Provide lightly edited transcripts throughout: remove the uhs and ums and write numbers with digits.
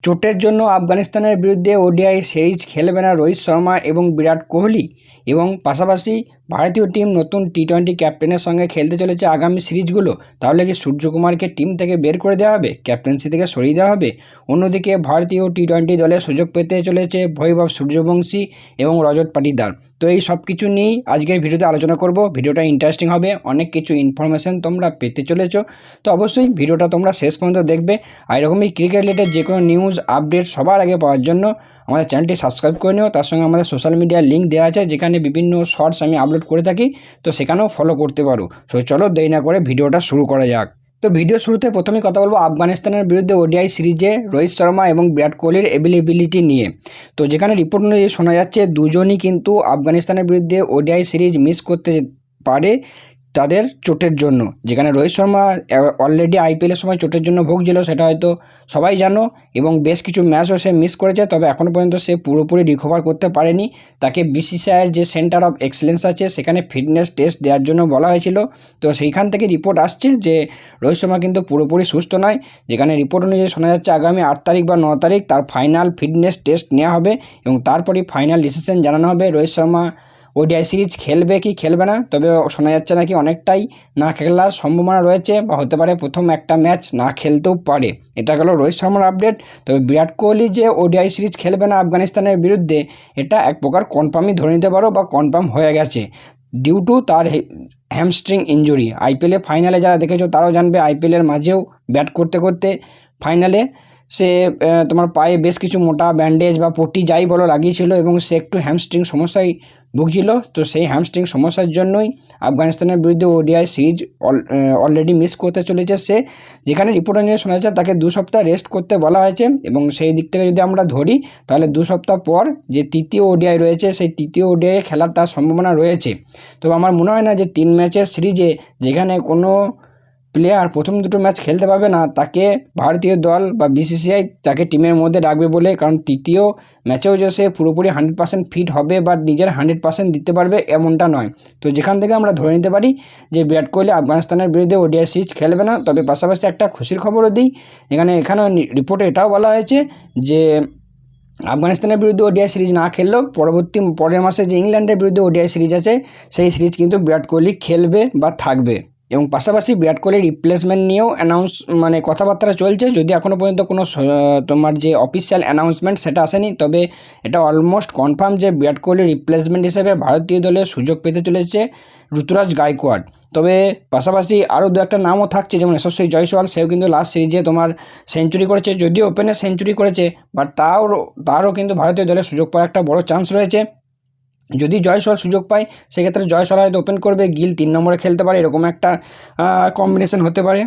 চোটের জন্য আফগানিস্তানের বিরুদ্ধে ওডিআই সিরিজ খেলবে না রোহিত শর্মা এবং বিরাট কোহলি, এবং পাশাপাশি ভারতীয় টিম নতুন টি-20 ক্যাপ্টেনের সঙ্গে খেলতে চলেছে আগামী সিরিজগুলো। তাহলে কি সূর্যকুমারকে টিম থেকে বের করে দেওয়া হবে, ক্যাপ্টেন্সি থেকে সরিয়ে দেওয়া হবে? অন্যদিকে ভারতীয় টি-20 দলে সুযোগ পেতে চলেছে বৈভব সূর্যবংশী এবং রজত পাটিদার। তো এই সব কিছু নিয়েই আজকের ভিডিওতে আলোচনা করব। ভিডিওটা ইন্টারেস্টিং হবে, অনেক কিছু ইনফরমেশন তোমরা পেতে চলেছো। তো অবশ্যই ভিডিওটা তোমরা শেষ পর্যন্ত দেখবে। আর এরকমই ক্রিকেট রিলেটেড যে কোনো নিউজ আপডেট সবার আগে পাওয়ার জন্য আমাদের চ্যানেলটি সাবস্ক্রাইব করে নিও। তার সঙ্গে আমাদের সোশ্যাল মিডিয়ার লিঙ্ক দেওয়া আছে, যেখানে বিভিন্ন শর্টস আমি আপলোড করে থাকি, তো সেখানেও ফলো করতে পারো। সো চলো দেরি না করে ভিডিওটা শুরু করা যাক। তো ভিডিও শুরুতে প্রথমেই কথা বলবো আফগানিস্তানের বিরুদ্ধে ওডিআই সিরিজে রোহিত শর্মা এবং বিরাট কোহলির অ্যাভেলেবিলিটি নিয়ে। তো যেখানে রিপোর্ট অনুযায়ী শোনা যাচ্ছে দুজনই কিন্তু আফগানিস্তানের বিরুদ্ধে ওডিআই সিরিজ মিস করতে পারে তাদের চোটের জন্য। যেখানে রোহিত শর্মা অলরেডি আইপিএলের সময় চোটের জন্য ভুগছিল, সেটা হয়তো সবাই জানো, এবং বেশ কিছু ম্যাচও সে মিস করেছে। তবে এখনও পর্যন্ত সে পুরোপুরি রিকভার করতে পারেনি। তাকে বিসিসিআইয়ের যে সেন্টার অফ এক্সেলেন্স আছে সেখানে ফিটনেস টেস্ট দেওয়ার জন্য বলা হয়েছিল। তো সেইখান থেকে রিপোর্ট আসছে যে রোহিত শর্মা কিন্তু পুরোপুরি সুস্থ নয়। যেখানে রিপোর্ট অনুযায়ী শোনা যাচ্ছে আগামী 8 তারিখ বা 9 তারিখ তার ফাইনাল ফিটনেস টেস্ট নেওয়া হবে, এবং তারপরই ফাইনাল ডিসিশন জানানো হবে রোহিত শর্মা ওডিআই সিরিজ খেলবে কি খেলবে না। তবে শোনা যাচ্ছে নাকি অনেকটাই না খেলার সম্ভাবনা রয়েছে, বা হতে পারে প্রথম একটা ম্যাচ না খেলতেও পারে। এটা গেল রোহিত শর্মার আপডেট। তবে বিরাট কোহলি যে ওডিআই সিরিজ খেলবে না আফগানিস্তানের বিরুদ্ধে, এটা এক প্রকার কনফার্মই ধরে নিতে পারো, বা কনফার্ম হয়ে গেছে ডিউ টু তার হ্যামস্ট্রিং ইনজুরি। আইপিএলে ফাইনালে যারা দেখেছো তারাও জানবে, আইপিএলের মাঝেও ব্যাট করতে করতে ফাইনালে সে তোমার পায়ে বেশ কিছু মোটা ব্যান্ডেজ বা পট্টি যাই বলো লাগিয়েছিল, এবং সে একটু হ্যামস্ট্রিং সমস্যায় ভুগছিল। তো সেই হ্যামস্ট্রিং সমস্যার জন্যই আফগানিস্তানের বিরুদ্ধে ওডিআই সিরিজ অলরেডি মিস করতে চলেছে সে। যেখানে রিপোর্ট অনুযায়ী শোনা যাচ্ছে তাকে 2 সপ্তাহ রেস্ট করতে বলা হয়েছে, এবং সেই দিক থেকে যদি আমরা ধরি তাহলে 2 সপ্তাহ পর যে তৃতীয় ওডিআই রয়েছে সেই তৃতীয় ওডিআই খেলার তার সম্ভাবনা রয়েছে। তবে আমার মনে হয় না যে 3 ম্যাচের সিরিজে যেখানে কোনো প্লেয়ার প্রথম 2টো ম্যাচ খেলতে পারবে না, তাকে ভারতীয় দল বা বিসিসিআই তাকে টিমের মধ্যে রাখবে বলে। কারণ তৃতীয় ম্যাচেও যে সে পুরোপুরি 100% ফিট হবে বা নিজের 100% দিতে পারবে এমনটা নয়। তো যেখান থেকে আমরা ধরে নিতে পারি যে বিরাট কোহলি আফগানিস্তানের বিরুদ্ধে ওডিআই সিরিজ খেলবে না। তবে পাশাপাশি একটা খুশির খবরও দিই, এখানেও রিপোর্টে এটাও বলা হয়েছে যে আফগানিস্তানের বিরুদ্ধে ওডিআই সিরিজ না খেললেও পরের মাসে যে ইংল্যান্ডের বিরুদ্ধে ওডিআই সিরিজ আছে সেই সিরিজ কিন্তু বিরাট কোহলি খেলবে বা থাকবে। এবং পাশাপাশি বিরাট কোহলির রিপ্লেসমেন্ট নিয়েও কথাবার্তা চলছে, যদি এখনও পর্যন্ত কোনো তোমার যে অফিসিয়াল অ্যানাউন্সমেন্ট সেটা আসেনি। তবে এটা অলমোস্ট কনফার্ম যে বিরাট কোহলির রিপ্লেসমেন্ট হিসেবে ভারতীয় দলে সুযোগ পেতে চলেছে ঋতুরাজ গায়কোয়াড়। তবে পাশাপাশি আরও 2-একটা নামও থাকছে, যেমন যশস্বী জয়সওয়াল, সেও কিন্তু লাস্ট সিরিজে তোমার সেঞ্চুরি করেছে, যদিও ওপেনে সেঞ্চুরি করেছে, বাট তারও কিন্তু ভারতীয় দলে সুযোগ পাওয়ার একটা বড় চান্স রয়েছে। যদি জয়সওয়াল সুযোগ পায় সেক্ষেত্রে জয়সওয়াল হয়তো ওপেন করবে, গিল 3 নম্বরে খেলতে পারে, এরকম একটা কম্বিনেশন হতে পারে।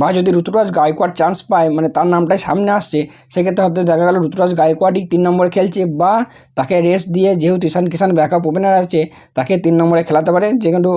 বা যদি ঋতুরাজ গায়কোয়াড় চান্স পায়, মানে তার নামটাই সামনে আসছে, সেক্ষেত্রে হয়তো দেখা গেল ঋতুরাজ গায়কোয়াড়ই 3 নম্বরে খেলছে, বা তাকে রেস্ট দিয়ে যেহেতু ঈশান কিষান ব্যাকআপ ওপেনার আছে তাকে 3 নম্বরে খেলাতে পারে। যেহেতু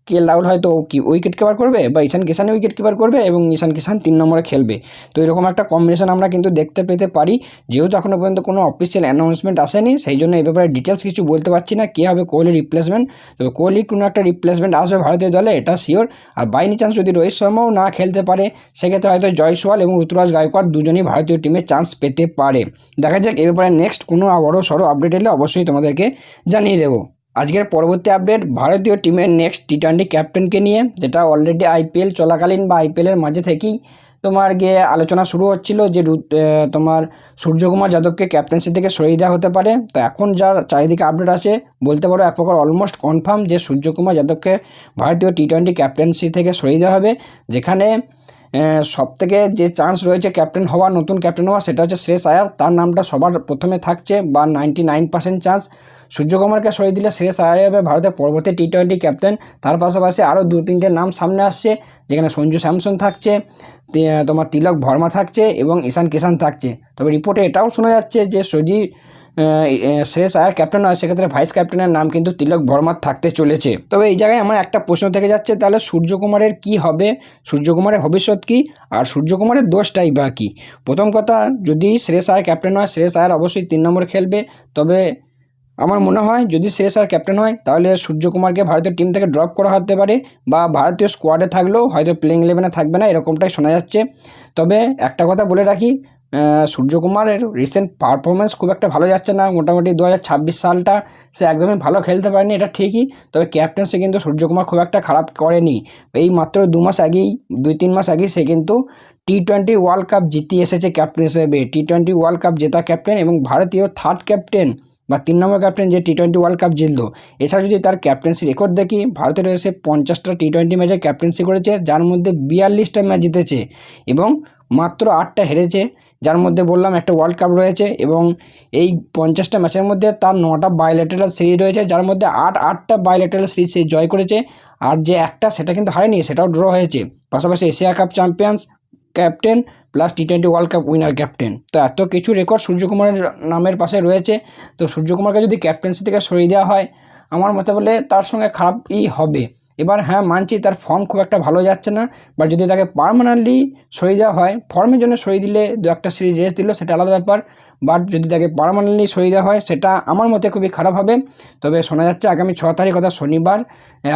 কেএল রাহুল হয়তো উইকেট কিপার করবে, বা ঈশান কিষানে উইকেট কিপার করবে, এবং ঈশান কিষান 3 নম্বরে খেলবে। তো এরকম একটা কম্বিনেশন আমরা কিন্তু দেখতে পেতে পারি। যেহেতু এখনও পর্যন্ত কোনো অফিসিয়াল অ্যানাউন্সমেন্ট আসেনি, সেই জন্য এই ব্যাপারে ডিটেলস কিছু বলতে পারছি না কে হবে কোহলির রিপ্লেসমেন্ট। তবে কোহলির কোনো একটা রিপ্লেসমেন্ট আসবে ভারতীয় দলে, এটা শিওর। আর বাই এনি চান্স যদি রোহিত শর্মাও না খেলতে পারে, সেক্ষেত্রে হয়তো জয়সওয়াল এবং ঋতুরাজ গায়কোয়াড় দুজনেই ভারতীয় টিমে চান্স পেতে পারে। দেখা যাক এ ব্যাপারে নেক্সট কোনো বড় সড়ো আপডেট এলে অবশ্যই তোমাদেরকে জানিয়ে দেবো। আজকের পরবর্তী আপডেট ভারতীয় টিমের নেক্সট টি-20 ক্যাপ্টেনকে নিয়ে, যেটা অলরেডি আইপিএল চলাকালীন বা আইপিএলের মাঝে থেকেই তোমার গিয়ে আলোচনা শুরু হচ্ছিল যে তোমার সূর্যকুমার যাদবকে ক্যাপ্টেন্সি থেকে সরিয়ে দেওয়া হতে পারে। তো এখন যার চারিদিকে আপডেট আছে বলতে পারো এক প্রকার অলমোস্ট কনফার্ম যে সূর্যকুমার যাদবকে ভারতীয় টি-20 ক্যাপ্টেন্সি থেকে সরিয়ে দেওয়া হবে। যেখানে সবথেকে যে চান্স রয়েছে ক্যাপ্টেন হওয়ার, নতুন ক্যাপ্টেন হওয়ার, সেটা হচ্ছে শ্রেয়স আয়ার। তার নামটা সবার প্রথমে থাকছে, বা 99% চান্স। সূর্যকুমারকে সরিয়ে দিলে শ্রেয়স আয়ারই হবে ভারতের পরবর্তী টি-20 ক্যাপ্টেন। তার পাশাপাশি আরও 2-3টে নাম সামনে আসছে, যেখানে সঞ্জু স্যামসন থাকছে, তোমার তিলক ভর্মা থাকছে, এবং ঈশান কিষান থাকছে। তবে রিপোর্টে এটাও শোনা যাচ্ছে যে যদি শ্রেয়স আয়ার ক্যাপ্টেন হয়, সেক্ষেত্রে ভাইস ক্যাপ্টেনের নাম কিন্তু তিলক ভর্মার থাকতে চলেছে। তবে এই জায়গায় আমার একটা প্রশ্ন থেকে যাচ্ছে, তাহলে সূর্যকুমারের কি হবে, সূর্যকুমারের ভবিষ্যৎ কী, আর সূর্যকুমারের দোষটাই বা কী? প্রথম কথা, যদি শ্রেয়স আয়ার ক্যাপ্টেন হয়, শ্রেয়স আয়ার অবশ্যই 3 নম্বরে খেলবে। তবে আমার মনে হয় যদি শ্রেয়স আয়ার ক্যাপ্টেন হয়, তাহলে সূর্যকুমারকে ভারতীয় টিম থেকে ড্রপ করা হতে পারে, বা ভারতীয় স্কোয়াডে থাকলেও হয়তো প্লেইং 11-এ থাকবে না, এরকমটাই শোনা যাচ্ছে। তবে একটা কথা বলে রাখি, সূর্যকুমারের রিসেন্ট পারফরমেন্স খুব একটা ভালো যাচ্ছে না। মোটামুটি 2026 সালটা সে একদমই ভালো খেলতে পারেনি, এটা ঠিকই। তবে ক্যাপ্টেন্সি কিন্তু সূর্যকুমার খুব একটা খারাপ করেনি। এই মাত্র 2-3 মাস আগেই সে কিন্তু টি-20 ওয়ার্ল্ড কাপ জিতিয়ে এসেছে ক্যাপ্টেন হিসেবে। টি-20 ওয়ার্ল্ড কাপ জেতা ক্যাপ্টেন এবং ভারতীয় থার্ড ক্যাপ্টেন বা 3 নম্বর ক্যাপ্টেন যে টি-20 ওয়ার্ল্ড কাপ জিতলো। এছাড়া যদি তার ক্যাপ্টেন্সি রেকর্ড দেখি, ভারতের এসে 50টা টি-20 ম্যাচে ক্যাপ্টেন্সি করেছে, যার মধ্যে 42টা ম্যাচ জিতেছে এবং মাত্র 8টা হেরেছে, যার মধ্যে বললাম একটা ওয়ার্ল্ড কাপ রয়েছে। এবং এই 50টা ম্যাচের মধ্যে তার 9টা বাইলেটারাল সিরিজ রয়েছে, যার মধ্যে 8টা বাইলেটারাল সিরিজ সে জয় করেছে। আর যে একটা সেটা কিন্তু হারেনি, সেটাও ড্র হয়েছে। পাশাপাশি Asia cup champions captain plus টি-20 ওয়ার্ল্ড কাপ উইনার ক্যাপ্টেন। তো এত কিছু রেকর্ড সূর্যকুমারের নামের পাশে রয়েছে। তো সূর্যকুমারকে যদি ক্যাপ্টেন্সি থেকে সরিয়ে দেওয়া হয়, আমার মতে বলে তার সঙ্গে খারাপই হবে। এবার হ্যাঁ, মানছি তার ফর্ম খুব একটা ভালো যাচ্ছে না, বাট যদি তাকে পার্মানেন্টলি সরিয়ে দেওয়া হয়, ফর্মের জন্য সরিয়ে দিলে 2-একটা সিরিজ রেস্ট দিল সেটা আলাদা ব্যাপার, বাট যদি তাকে পার্মানেন্টলি সরিয়ে দেওয়া হয় সেটা আমার মতে খুবই খারাপ হবে। তবে শোনা যাচ্ছে আগামী 6 তারিখ অর্থাৎ শনিবার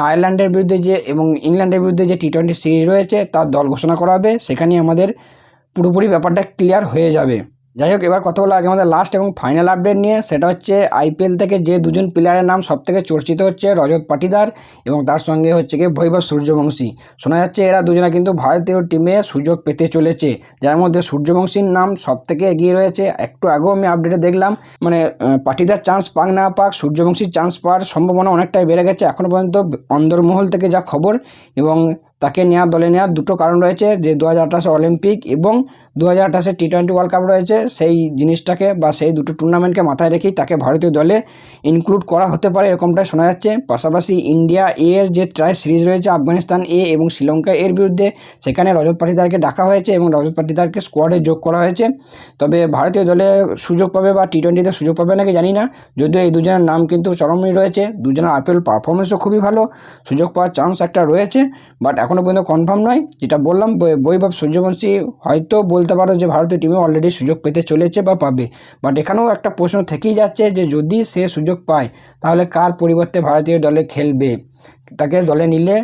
আয়ারল্যান্ডের বিরুদ্ধে যে এবং ইংল্যান্ডের বিরুদ্ধে যে টি-20 সিরিজ রয়েছে তার দল ঘোষণা করা হবে, সেখানেই আমাদের পুরোপুরি ব্যাপারটা ক্লিয়ার হয়ে যাবে। যাই হোক, এবার কথা বলা আগে আমাদের লাস্ট এবং ফাইনাল আপডেট নিয়ে। সেটা হচ্ছে আইপিএল থেকে যে দুজন প্লেয়ারের নাম সবথেকে চর্চিত হচ্ছে, রজত পাটিদার এবং তার সঙ্গে হচ্ছে গিয়ে বৈভব সূর্যবংশী। শোনা যাচ্ছে এরা দুজনে কিন্তু ভারতীয় টিমে সুযোগ পেতে চলেছে, যার মধ্যে সূর্যবংশীর নাম সবথেকে এগিয়ে রয়েছে। একটু আগেও আমি আপডেটে দেখলাম, মানে পাটিদার চান্স পাক না পাক, সূর্যবংশীর চান্স পাওয়ার সম্ভাবনা অনেকটাই বেড়ে গেছে এখনও পর্যন্ত অন্দরমহল থেকে যা খবর। এবং তাকে দলে নেওয়ার দুটো কারণ রয়েছে, যে 2028 অলিম্পিক এবং 2028 টি-20 ওয়ার্ল্ড কাপ রয়েছে, সেই জিনিসটাকে বা সেই দুটো টুর্নামেন্টকে মাথায় রেখেই তাকে ভারতীয় দলে ইনক্লুড করা হতে পারে, এরকমটাই শোনা যাচ্ছে। পাশাপাশি ইন্ডিয়া এর যে ট্রাই সিরিজ রয়েছে আফগানিস্তান এ এবং শ্রীলঙ্কা এর বিরুদ্ধে, সেখানে রজত পাটিদারকে ডাকা হয়েছে এবং রজত পাটিদারকে স্কোয়াডে যোগ করা হয়েছে। তবে ভারতীয় দলে সুযোগ পাবে বা টি-20তে সুযোগ পাবে নাকি জানি না, যদিও এই দুজনের নাম কিন্তু চরমই রয়েছে। দুজনের আইপিএল পারফরমেন্সও খুবই ভালো, সুযোগ পাওয়ার চান্স একটা রয়েছে, বাট এখনও পর্যন্ত কনফার্ম নয়। যেটা বললাম, বৈভব সূর্যবংশী হয়তো বলতে পারো যে ভারতীয় টিমে অলরেডি সুযোগ পেতে চলেছে বা পাবে, বাট এখানেও একটা প্রশ্ন থেকেই যাচ্ছে যে যদি সে সুযোগ পায় তাহলে কার পরিবর্তে ভারতীয় দলে খেলবে। তাকে দলে নিলে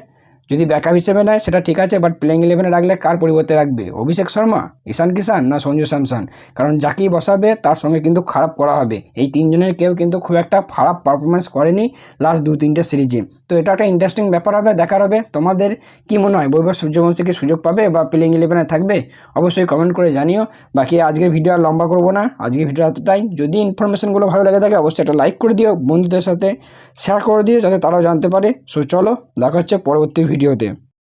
যদি ব্যাকআপ হিসেবে নেয় সেটা ঠিক আছে, বাট প্লেইং 11-এ রাখলে কার পরিবর্তে রাখবে? অভিষেক শর্মা, ঈশান কিষান না সঞ্জু স্যামসন? কারণ যাকেই বসাবে তার সঙ্গে কিন্তু খারাপ করা হবে। এই তিনজনের কেউ কিন্তু খুব একটা খারাপ পারফরমেন্স করেনি লাস্ট 2-3টে সিরিজে। তো এটা একটা ইন্টারেস্টিং ব্যাপার হবে, দেখার হবে। তোমাদের কি মনে হয়, বৈভব সূর্যবংশী কি সুযোগ পাবে বা প্লেইং 11-এ থাকবে? অবশ্যই কমেন্ট করে জানিও। বাকি আজকের ভিডিও আর লম্বা করবো না, আজকের ভিডিও এতটাই। যদি ইনফরমেশনগুলো ভালো লেগে থাকে অবশ্যই একটা লাইক করে দিও, বন্ধুদের সাথে শেয়ার করে দিও যাতে তারাও জানতে পারে। সো চলো, দেখা হচ্ছে পরবর্তী ভিডিওতে।